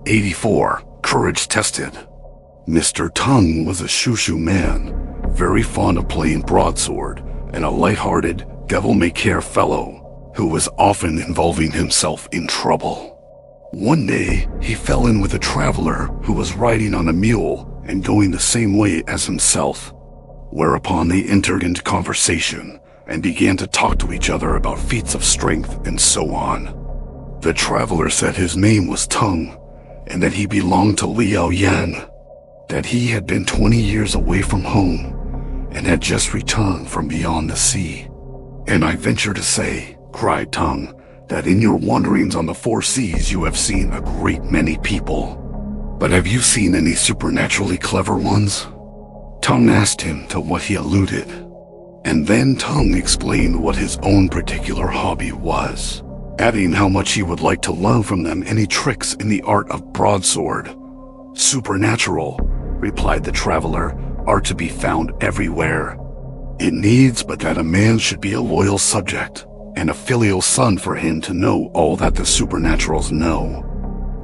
84. Courage tested. Mr. Tongue was a shushu man, very fond of playing broadsword, and a light-hearted, devil-may-care fellow who was often involving himself in trouble. One day, he fell in with a traveler who was riding on a mule and going the same way as himself, whereupon they entered into conversation and began to talk to each other about feats of strength and so on. The traveler said his name was Tongue, and that he belonged to Liao Yan, that he had been 20 years away from home and had just returned from beyond the sea. And I venture to say, cried Tongue, that in your wanderings on the 4 seas you have seen a great many people. But have you seen any supernaturally clever ones? Tongue asked him to what he alluded, and then Tongue explained what his own particular hobby was, adding how much he would like to learn from them any tricks in the art of broadsword. Supernatural, replied the traveler, are to be found everywhere. It needs but that a man should be a loyal subject and a filial son for him to know all that the supernaturals know.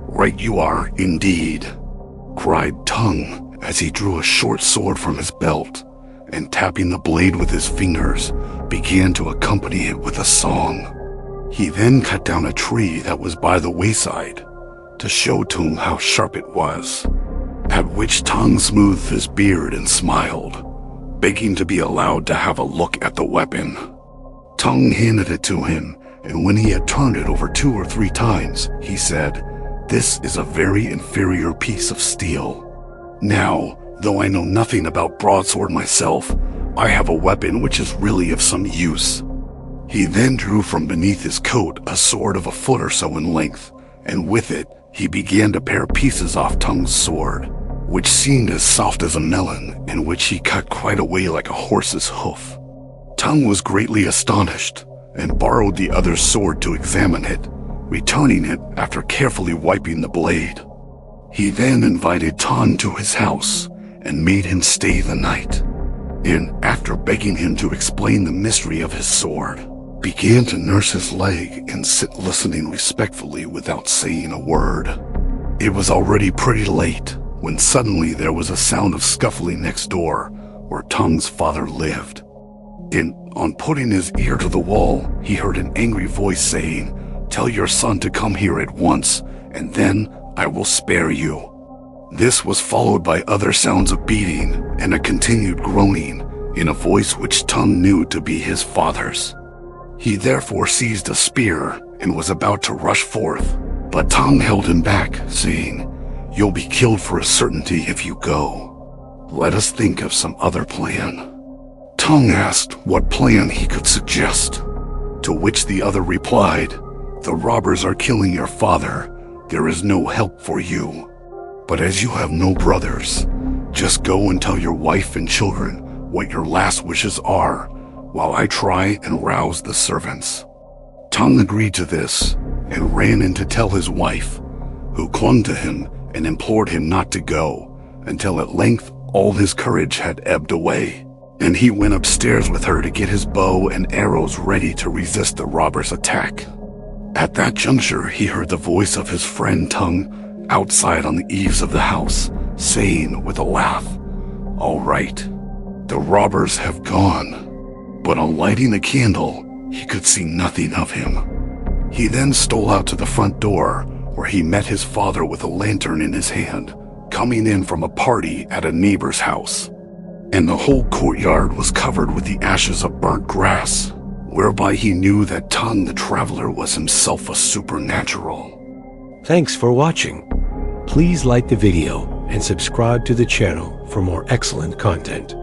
Right you are, indeed, cried Tongue as he drew a short sword from his belt and, tapping the blade with his fingers, began to accompany it with a song. He then cut down a tree that was by the wayside to show Tongue how sharp it was, at which Tongue smoothed his beard and smiled, begging to be allowed to have a look at the weapon. Tongue handed it to him, and when he had turned it over 2 or 3 times, he said, "This is a very inferior piece of steel. Now, though I know nothing about broadsword myself, I have a weapon which is really of some use." He then drew from beneath his coat a sword of a foot or so in length, and with it he began to pare pieces off Tongue's sword, which seemed as soft as a melon, and which he cut quite away like a horse's hoof. Tongue was greatly astonished, and borrowed the other's sword to examine it, returning it after carefully wiping the blade. He then invited Tongue to his house, and made him stay the night, and after begging him to explain the mystery of his sword, began to nurse his leg and sit listening respectfully without saying a word. It was already pretty late, when suddenly there was a sound of scuffling next door, where Tongue's father lived. And on putting his ear to the wall, he heard an angry voice saying, "Tell your son to come here at once, and then I will spare you." This was followed by other sounds of beating and a continued groaning in a voice which Tongue knew to be his father's. He therefore seized a spear and was about to rush forth, but Tongue held him back, saying, "You'll be killed for a certainty if you go. Let us think of some other plan." Tongue asked what plan he could suggest, to which the other replied, "The robbers are killing your father. There is no help for you. But as you have no brothers, just go and tell your wife and children what your last wishes are, while I try and rouse the servants." Tongue agreed to this, and ran in to tell his wife, who clung to him and implored him not to go, until at length all his courage had ebbed away, and he went upstairs with her to get his bow and arrows ready to resist the robbers' attack. At that juncture he heard the voice of his friend Tongue outside on the eaves of the house, saying with a laugh, "All right, the robbers have gone." But on lighting a candle, he could see nothing of him. He then stole out to the front door, where he met his father with a lantern in his hand, coming in from a party at a neighbor's house. And the whole courtyard was covered with the ashes of burnt grass, whereby he knew that Tongue the traveler was himself a supernatural. Thanks for watching. Please like the video and subscribe to the channel for more excellent content.